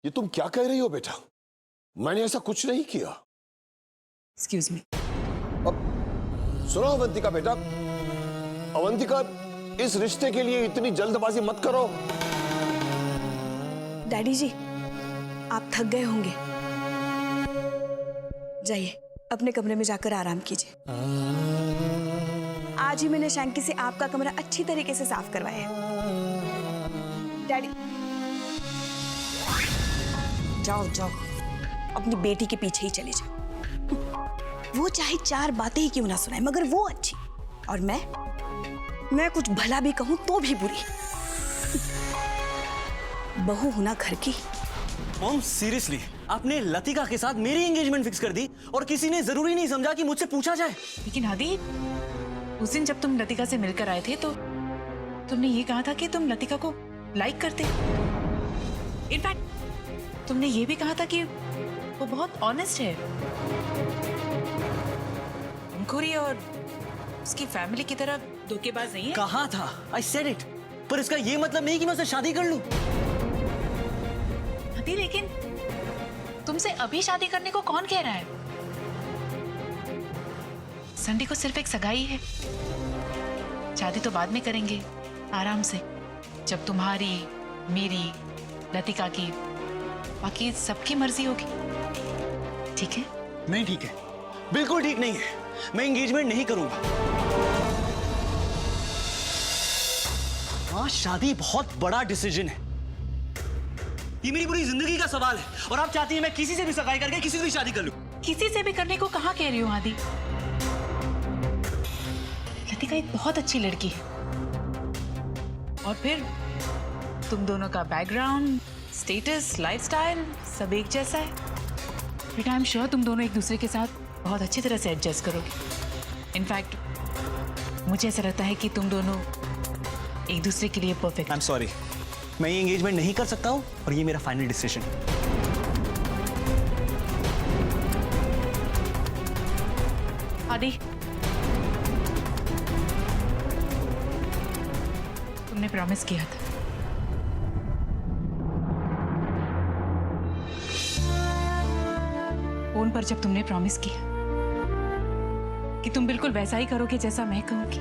ये तुम क्या कह रही हो बेटा? मैंने ऐसा कुछ नहीं किया। Excuse me. अब सुनो अवंतिका बेटा, अवंतिका इस रिश्ते के लिए इतनी जल्दबाजी मत करो। डैडी जी, आप थक गए होंगे, जाइए अपने कमरे में जाकर आराम कीजिए। आज ही मैंने शैंकी से आपका कमरा अच्छी तरीके से साफ करवाया है। डैडी जाओ जाओ, अपनी बेटी के पीछे ही चले जाओ। वो चाहे 4 बातें ही क्यों ना सुनाए, मगर वो अच्छी, और मैं कुछ भला भी कहूं तो भी बुरी। बहू हूं ना घर की। मॉम सीरियसली, आपने लतिका के साथ मेरी एंगेजमेंट फिक्स कर दी और किसी ने जरूरी नहीं समझा कि मुझसे पूछा जाए। लेकिन आदि, उस दिन जब तुम लतिका से मिलकर आए थे तो तुमने ये कहा था कि तुम लतिका को लाइक करते। इनफैक्ट तुमने ये भी कहा था कि वो बहुत ऑनेस्ट है, अंकुरी और उसकी फैमिली की तरह धोखेबाज नहीं है। कहा था, आई सेड इट, पर इसका ये मतलब नहीं कि मैं उससे शादी कर लूं। आदि, लेकिन तुमसे अभी शादी करने को कौन कह रहा है? संडे को सिर्फ एक सगाई है, शादी तो बाद में करेंगे आराम से, जब तुम्हारी, मेरी, लतिका की, बाकी सबकी मर्जी होगी। ठीक है? नहीं ठीक है, बिल्कुल ठीक नहीं है। मैं एंगेजमेंट नहीं करूंगा। हाँ, शादी बहुत बड़ा डिसीजन है, ये मेरी पूरी जिंदगी का सवाल है, और आप चाहती हैं मैं किसी से भी सगाई करके किसी से भी शादी कर लूं। किसी से भी करने को कहाँ कह रही हो आदि? लतिका एक बहुत अच्छी लड़की है, और फिर तुम दोनों का बैकग्राउंड, स्टेटस, लाइफस्टाइल सब एक जैसा है। बेटा, आई एम श्योर तुम दोनों एक दूसरे के साथ बहुत अच्छी तरह से एडजस्ट करोगे। इनफैक्ट मुझे ऐसा लगता है कि तुम दोनों एक दूसरे के लिए परफेक्ट। आई एम सॉरी, मैं ये एंगेजमेंट नहीं कर सकता हूँ, और ये मेरा फाइनल डिसीजन है। आदि, तुमने प्रॉमिस किया था। फोन पर जब तुमने प्रॉमिस किया कि तुम बिल्कुल वैसा ही करोगे जैसा मैं कहूंगी,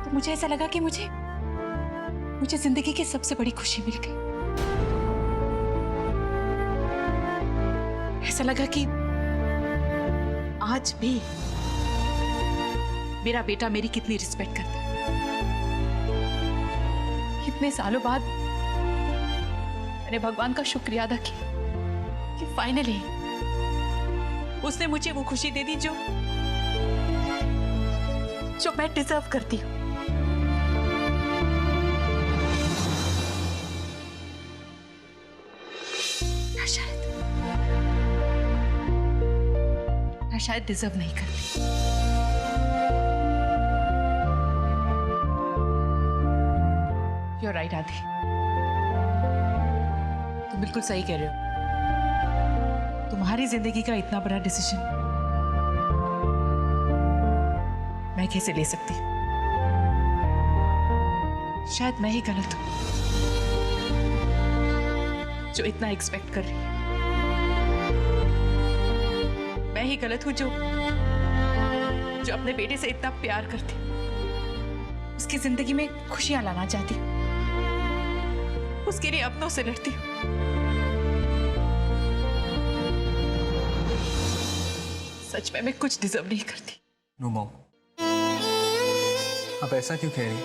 तो मुझे ऐसा लगा कि मुझे जिंदगी की सबसे बड़ी खुशी मिल गई। ऐसा लगा कि आज भी मेरा बेटा मेरी कितनी रिस्पेक्ट करता है। इतने सालों बाद मैंने भगवान का शुक्रिया अदा किया कि फाइनली उसने मुझे वो खुशी दे दी जो मैं डिजर्व करती हूँ। शायद डिजर्व नहीं करती। You're right, आदि, तुम बिल्कुल सही कह रहे हो। तुम्हारी जिंदगी का इतना बड़ा डिसीजन मैं कैसे ले सकती? शायद मैं ही गलत हूं जो इतना एक्सपेक्ट कर रही है। मैं ही गलत हूं जो अपने बेटे से इतना प्यार करती, उसकी जिंदगी में खुशियां लाना चाहती, उसके लिए अपनों से लड़ती हूं। सच में मैं कुछ डिजर्व नहीं करती। नो मॉम, आप ऐसा क्यों कह रही हैं?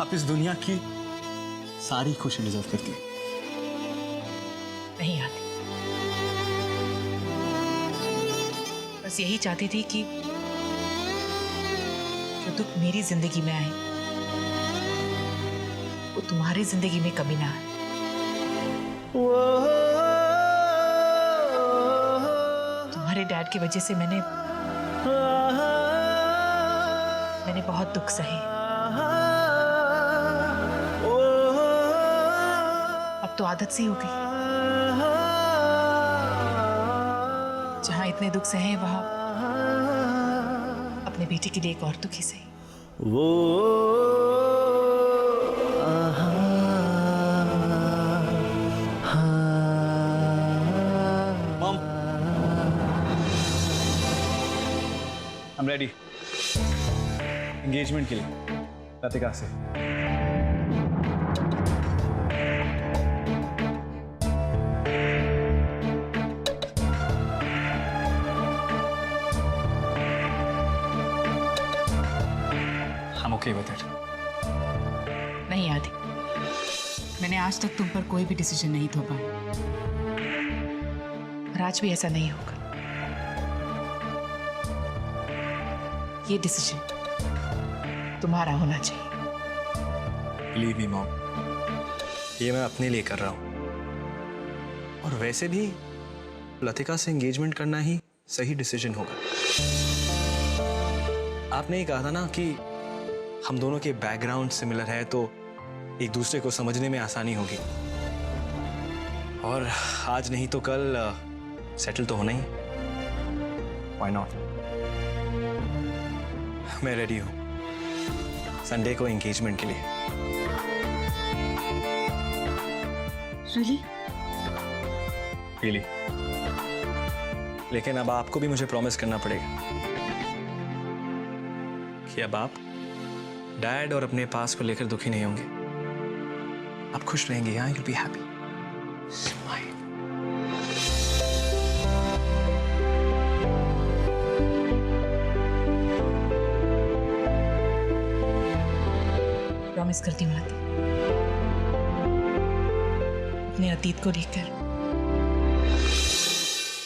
आप इस दुनिया की सारी खुशी डिजर्व करती है। नहीं आती, बस यही चाहती थी कि जो दुख मेरी जिंदगी में आए वो तुम्हारी जिंदगी में कभी ना आए। तुम्हारे डैड की वजह से मैंने बहुत दुख सहे। अब तो आदत सी हो गई, जहां इतने दुख सहे वहां अपने बेटे के लिए एक और दुखी सही। I'm ready. Engagement के लिए लतिका से। I'm okay with it. नहीं आदि, मैंने आज तक तुम पर कोई भी डिसीजन नहीं थोपा और आज भी ऐसा नहीं होगा। ये डिसीजन तुम्हारा होना चाहिए। Believe me, Mom. ये मैं अपने लिए कर रहा हूँ और वैसे भी लतिका से एंगेजमेंट करना ही सही डिसीजन होगा। आपने ही कहा था ना कि हम दोनों के बैकग्राउंड सिमिलर है तो एक दूसरे को समझने में आसानी होगी और आज नहीं तो कल सेटल तो होना ही। Why not? मैं रेडी हूँ संडे को एंगेजमेंट के लिए। Really? लेकिन अब आपको भी मुझे प्रॉमिस करना पड़ेगा कि अब आप डैड और अपने पास को लेकर दुखी नहीं होंगे। आप खुश रहेंगे। यहाँ you'll be happy. Smile. Promise करती हूँ आदि, अपने अतीत को लेकर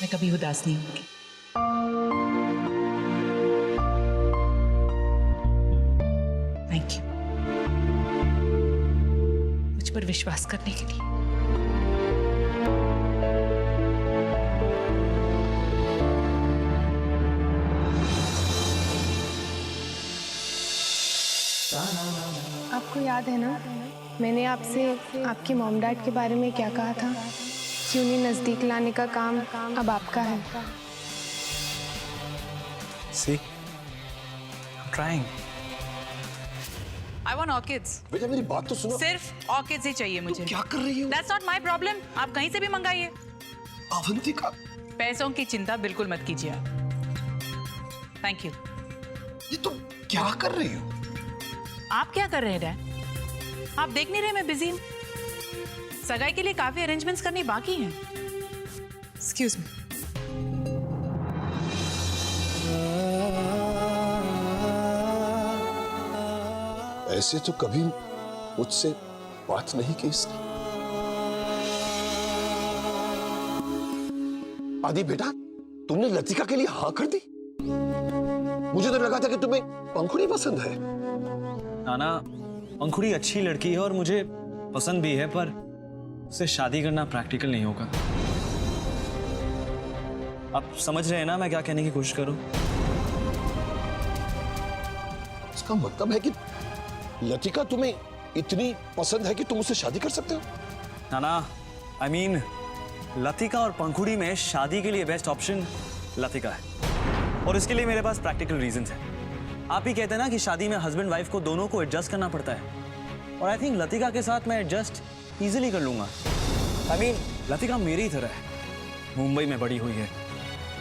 मैं कभी उदास नहीं होंगी। थैंक यू मुझ पर विश्वास करने के लिए। आपको याद है ना, मैंने आपसे आपके मॉम डैड के बारे में क्या कहा था कि उन्हें नजदीक लाने का काम अब आपका है। See, I'm trying. I want orchids. बेटा मेरी बात तो सुनो। सिर्फ orchids ही चाहिए मुझे। क्या कर रही हो? That's not my problem. आप कहीं से भी मंगाइए। अवंतिका, पैसों की चिंता बिल्कुल मत कीजिए आप। Thank you. ये तुम क्या कर रही हो? आप क्या कर रहे हैं डैड? आप देख नहीं रहे मैं बिजी हूँ। सगाई के लिए काफी अरेंजमेंट्स करनी बाकी हैं। Excuse me. ऐसे तो कभी मुझसे बात नहीं की इसने। आदि बेटा, तुमने लतिका के लिए हाँ कर दी? मुझे तो लगा था कि तुम्हें पंखुड़ी पसंद है। नाना, पंखुड़ी अच्छी लड़की है और मुझे पसंद भी है, पर उससे शादी करना प्रैक्टिकल नहीं होगा। आप समझ रहे हैं ना मैं क्या कहने की कोशिश करूं? इसका मतलब है कि लतिका तुम्हें इतनी पसंद है कि तुम उससे शादी कर सकते हो? नाना, I mean, लतिका और पंखुड़ी में शादी के लिए बेस्ट ऑप्शन लतिका है और इसके लिए मेरे पास प्रैक्टिकल रीजंस हैं। आप ही कहते हैं ना कि शादी में हस्बैंड वाइफ को दोनों को एडजस्ट करना पड़ता है और आई थिंक लतिका के साथ मैं एडजस्ट इजीली कर लूंगा। I mean, लतिका मेरी तरह है, मुंबई में बड़ी हुई है,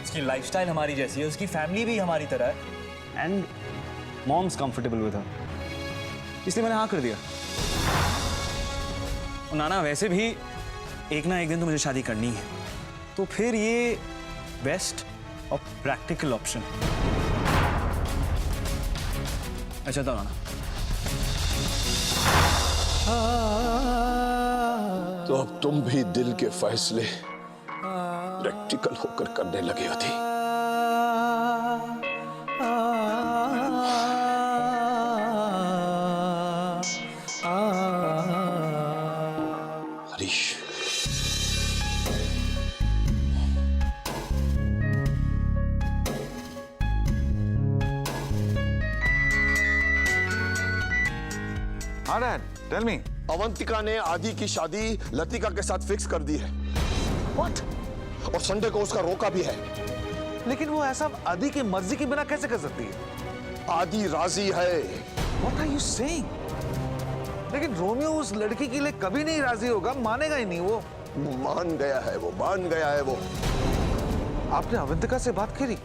उसकी लाइफस्टाइल हमारी जैसी है, उसकी फैमिली भी हमारी तरह है and moms comfortable with her, इसलिए मैंने हाँ कर दिया। और नाना, वैसे भी एक ना एक दिन तो मुझे शादी करनी है, तो फिर ये बेस्ट और प्रैक्टिकल ऑप्शन। अच्छा तो नाना, तो अब तुम भी दिल के फैसले प्रैक्टिकल होकर करने लगे हो थी। हरीश, हाँ डैड, टेल मी। अवंतिका ने आदि की शादी लतिका के साथ फिक्स कर दी है। व्हाट? और संडे को उसका रोका भी है। लेकिन वो ऐसा आदि की मर्जी के बिना कैसे कर सकती है? आदि राजी है। What are you saying? लेकिन रोमियो उस लड़की के लिए कभी नहीं राजी होगा, मानेगा ही नहीं वो। मान गया है वो, मान गया है वो। आपने अवंतिका से बात करी?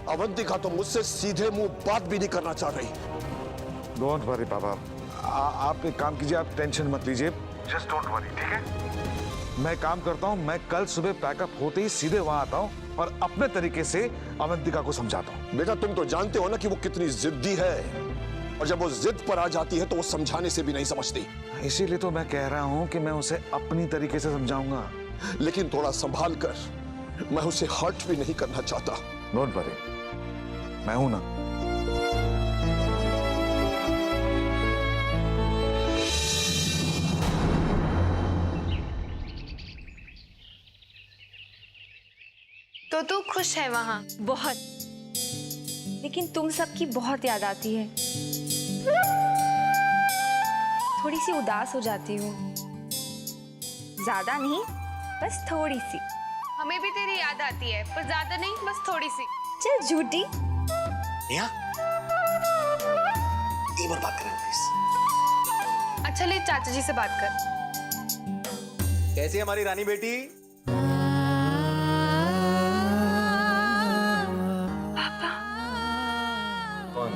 अवंतिका तो मुझसे सीधे मुंह बात भी नहीं करना चाह रही। डोंट वरी पापा, आप एक काम कीजिए, आप टेंशन मत लीजिए, जस्ट डोंट वरी, ठीक है? मैं काम करता हूँ, मैं कल सुबह पैकअप होते ही सीधे वहां आता हूँ और अपने तरीके से अवंतिका को समझाता हूँ। बेटा तुम तो जानते हो ना कि वो कितनी जिद्दी है, और जब वो जिद पर आ जाती है तो वो समझाने से भी नहीं समझती। इसीलिए तो मैं कह रहा हूँ कि मैं उसे अपनी तरीके से समझाऊंगा। लेकिन थोड़ा संभाल कर, मैं उसे हर्ट भी नहीं करना चाहता। डोंट वरी, मैं हूं ना। तो तू खुश है वहाँ? बहुत, लेकिन तुम सबकी बहुत याद आती है। थोड़ी सी उदास हो जाती हूँ, ज्यादा नहीं, बस थोड़ी सी। हमें भी तेरी याद आती है, पर ज्यादा नहीं, बस थोड़ी सी। चल झूठी। नेहा, एक बार बात करें प्लीज। अच्छा ले चाचा जी से बात कर। कैसी है हमारी रानी बेटी? कौन?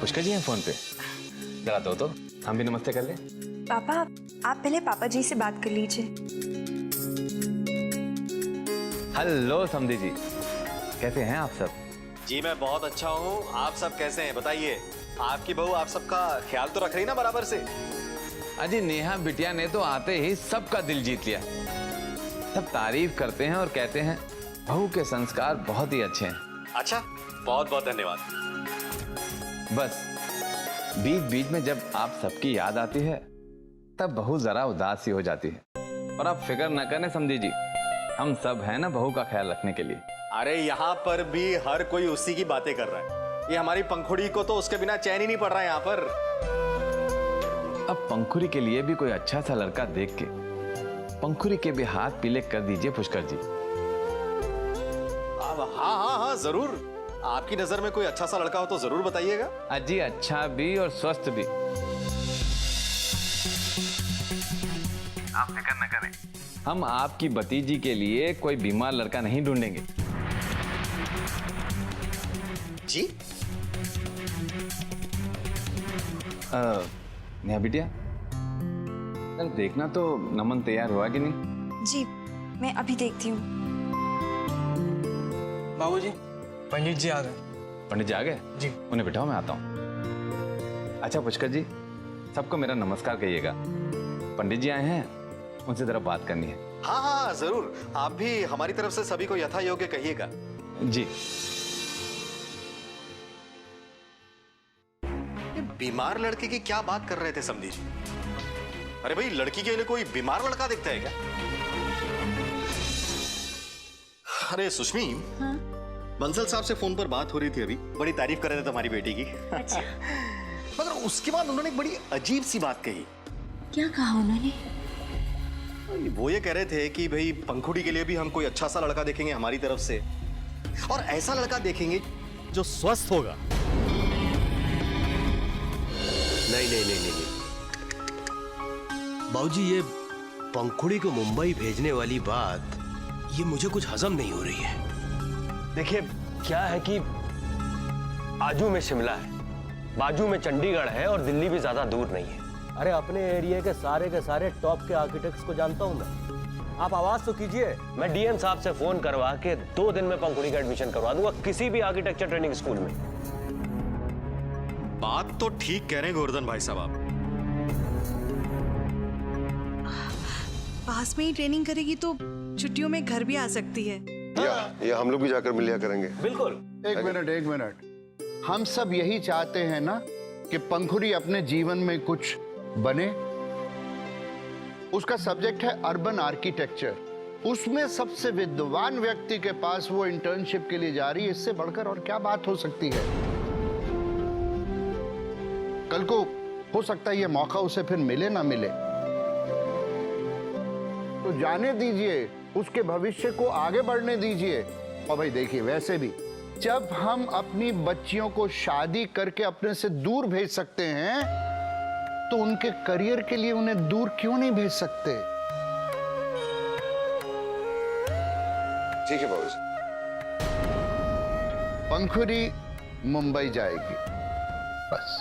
पुष्कर जी हैं फोन पे? जरा दो तो हम भी नमस्ते कर ले। पापा, आप पहले पापा जी से बात कर लीजिए। हेलो समधी जी, कैसे हैं आप सब? जी मैं बहुत अच्छा हूँ। आप सब कैसे हैं बताइए? आपकी बहू आप सबका ख्याल तो रख रही ना बराबर से? अजी नेहा बिटिया ने तो आते ही सबका दिल जीत लिया। सब तारीफ करते हैं और कहते हैं बहू के संस्कार बहुत ही अच्छे हैं। अच्छा, बहुत बहुत धन्यवाद। बस बीच बीच में जब आप सबकी याद आती है तब बहू जरा उदास सी हो जाती है। और आप फिक्र न करें समझी जी, हम सब हैं ना बहू का ख्याल रखने के लिए। अरे यहाँ पर भी हर कोई उसी की बातें कर रहा है। ये हमारी पंखुड़ी को तो उसके बिना चैन ही नहीं पड़ रहा है यहाँ पर। अब पंखुड़ी के लिए भी कोई अच्छा सा लड़का देख के पंखुड़ी के भी हाथ पीले कर दीजिए पुष्कर जी। अब हाँ हाँ हाँ जरूर। आपकी नजर में कोई अच्छा सा लड़का हो तो जरूर बताइएगा। अजी अच्छा भी और स्वस्थ भी। आप फिक्र न करें, हम आपकी भतीजी के लिए कोई बीमार लड़का नहीं ढूंढेंगे। जी नेहा बिटिया, चल देखना तो नमन तैयार हुआ कि नहीं। जी मैं अभी देखती हूँ। बाबूजी, पंडित जी आ गए। पंडित जी आ गए? जी। उन्हें बिठाओ, मैं आता हूँ। अच्छा पुष्कर जी, सबको मेरा नमस्कार कहिएगा। पंडित जी आए हैं, उनसे जरा बात करनी है। हाँ हाँ जरूर। आप भी हमारी तरफ से सभी को यथा योग्य कहिएगा। जी। बीमार लड़के की क्या बात कर रहे थे समधी जी? अरे भाई, लड़की के लिए कोई बीमार लड़का दिखता है क्या? अरे सुष्मी, बंसल साहब से फोन पर बात हो रही थी अभी, बड़ी तारीफ कर रहे थे तुम्हारी बेटी की। अच्छा। मगर उसके बाद उन्होंने एक बड़ी अजीब सी बात कही। क्या कहा उन्होंने? वो ये कह रहे थे कि भाई पंखुड़ी के लिए भी हम कोई अच्छा सा लड़का देखेंगे हमारी तरफ से, और ऐसा लड़का देखेंगे जो स्वस्थ होगा। नहीं। बाबूजी, ये पंखुड़ी को मुंबई भेजने वाली बात, ये मुझे कुछ हजम नहीं हो रही है। देखिए क्या है कि आजू में शिमला है, बाजू में चंडीगढ़ है और दिल्ली भी ज्यादा दूर नहीं है। अरे अपने एरिया के सारे टॉप के आर्किटेक्ट्स को जानता हूं मैं। आप आवाज तो कीजिए, मैं डीएम साहब से फोन करवा के 2 दिन में पंखुड़ी का एडमिशन करवा दूंगा किसी भी आर्किटेक्चर ट्रेनिंग स्कूल में। बात तो ठीक कह रहे हैं गोवर्धन भाई साहब आप। पास में ही ट्रेनिंग करेगी तो छुट्टियों में घर भी आ सकती है। या हम लोग भी जाकर मिल लिया करेंगे। बिल्कुल। एक मिनट, हम सब यही चाहते हैं ना कि पंखुड़ी अपने जीवन में कुछ बने। उसका सब्जेक्ट है अर्बन आर्किटेक्चर, उसमें सबसे विद्वान व्यक्ति के पास वो इंटर्नशिप के लिए जा रही है। इससे बढ़कर और क्या बात हो सकती है? कल को हो सकता है ये मौका उसे फिर मिले ना मिले, तो जाने दीजिए, उसके भविष्य को आगे बढ़ने दीजिए। और भाई देखिए, वैसे भी जब हम अपनी बच्चियों को शादी करके अपने से दूर भेज सकते हैं, तो उनके करियर के लिए उन्हें दूर क्यों नहीं भेज सकते? ठीक है बाबूजी। पंखुड़ी मुंबई जाएगी, बस।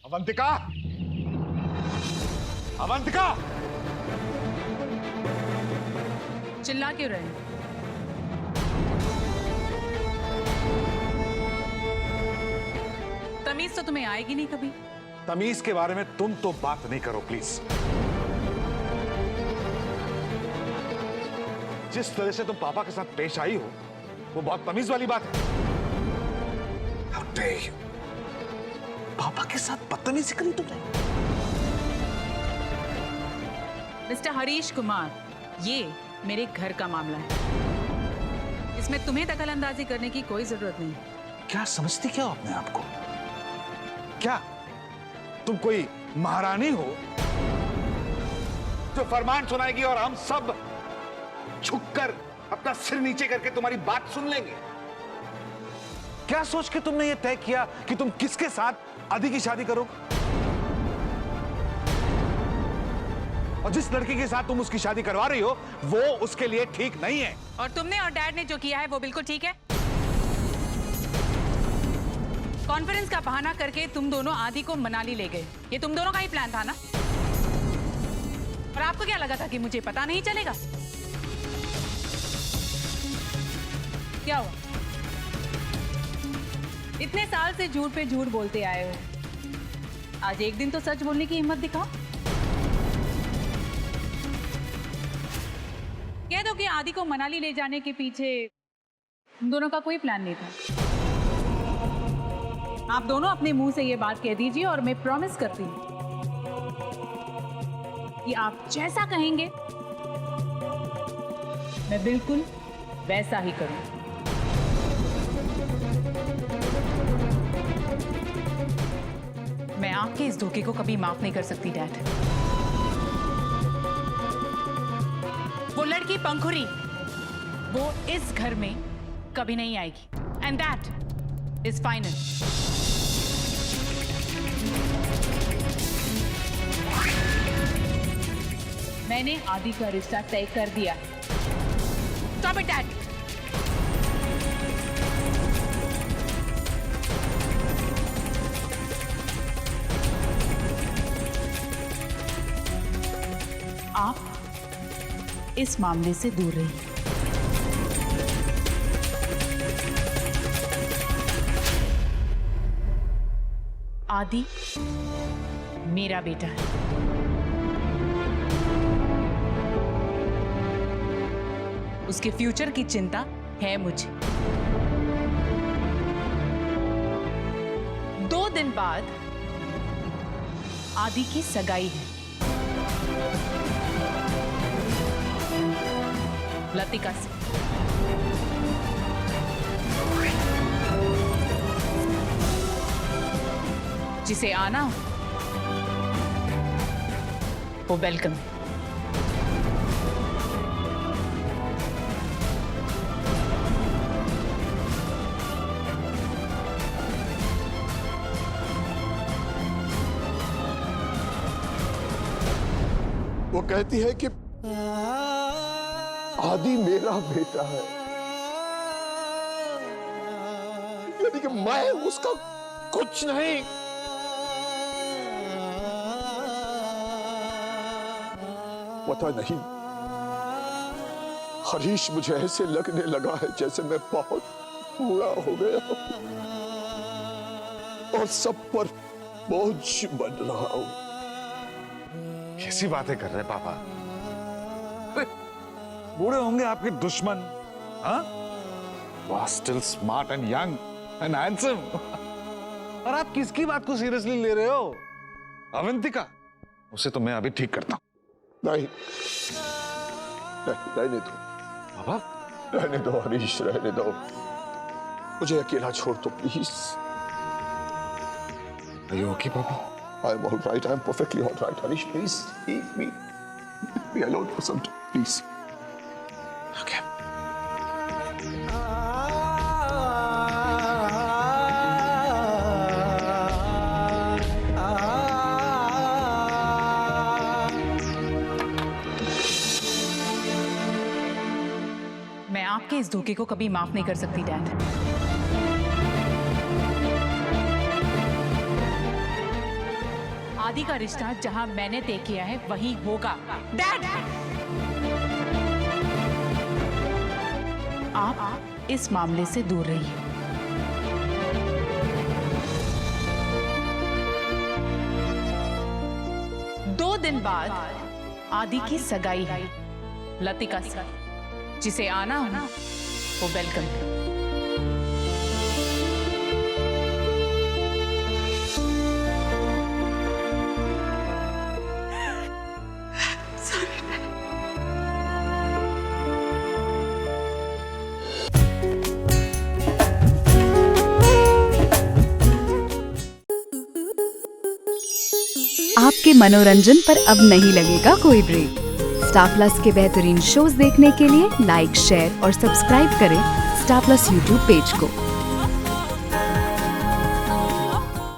अवंतिका, अवंतिका, चिल्ला क्यों रहे? तमीज तो तुम्हें आएगी नहीं कभी। तमीज के बारे में तुम तो बात नहीं करो प्लीज। जिस तरह से तुम पापा के साथ पेश आई हो वो बहुत तमीज वाली बात है। How dare you? पापा के साथ बदतमीजी करी तुमने। मिस्टर हरीश कुमार, ये मेरे घर का मामला है। इसमें तुम्हें दखल अंदाजी करने की कोई जरूरत नहीं। क्या समझती क्या हो अपने आप को? क्या तुम कोई महारानी हो जो फरमान सुनाएगी और हम सब झुककर अपना सिर नीचे करके तुम्हारी बात सुन लेंगे? क्या सोच के तुमने ये तय किया कि तुम किसके साथ आदि की शादी करोगे? और जिस लड़की के साथ तुम उसकी शादी करवा रही हो वो उसके लिए ठीक नहीं है। और तुमने और डैड ने जो किया है वो बिल्कुल ठीक है। कॉन्फ्रेंस का बहाना करके तुम दोनों आदि को मनाली ले गए। ये तुम दोनों का ही प्लान था ना? और आपको क्या लगा था कि मुझे पता नहीं चलेगा? क्या हुआ? इतने साल से झूठ पे झूठ बोलते आए हो, आज एक दिन तो सच बोलने की हिम्मत दिखाओ। कह दो कि आदि को मनाली ले जाने के पीछे तुम दोनों का कोई प्लान नहीं था। आप दोनों अपने मुंह से ये बात कह दीजिए और मैं प्रॉमिस करती हूं कि आप जैसा कहेंगे मैं बिल्कुल वैसा ही करूं। मैं आपके इस धोखे को कभी माफ नहीं कर सकती डैड। वो लड़की पंखुड़ी वो इस घर में कभी नहीं आएगी एंड दैट इज फाइनल। मैंने आदि का रिश्ता तय कर दिया। Stop it, Dad! आप इस मामले से दूर रहिए। आदि मेरा बेटा है। उसके फ्यूचर की चिंता है मुझे। 2 दिन बाद आदि की सगाई है लतिका से। जिसे आना वो वेलकम है। वो कहती है कि आदि मेरा बेटा है, यानी कि मैं उसका कुछ नहीं। पता नहीं हरीश, मुझे ऐसे लगने लगा है जैसे मैं बहुत बूढ़ा हो गया हूं और सब पर बोझ बन रहा हूं। कैसी बातें कर रहे हैं पापा? बूढ़े होंगे आपके दुश्मन, हाँ? Still smart and young and handsome. और आप किसकी बात को सीरियसली ले रहे हो? अवंतिका, उसे तो मैं अभी ठीक करता हूं। नहीं, रहने दो पापा, रहने दो हरीश, रहने दो। मुझे अकेला छोड़ दो प्लीज। Are you okay, पापा? I'm all right. I'm perfectly all right. Harish, please leave me alone for some time, please. Okay. के इस धोखे को कभी माफ नहीं कर सकती डैड। आदि का रिश्ता जहां मैंने तय किया है वही होगा डैड। आप इस मामले से दूर रहिए। दो दिन बाद आदि की सगाई है लतिका से, जिसे आना हो वो वेलकम। आपके मनोरंजन पर अब नहीं लगेगा कोई ब्रेक। स्टार प्लस के बेहतरीन शोज देखने के लिए लाइक, शेयर और सब्सक्राइब करें स्टार प्लस यूट्यूब पेज को।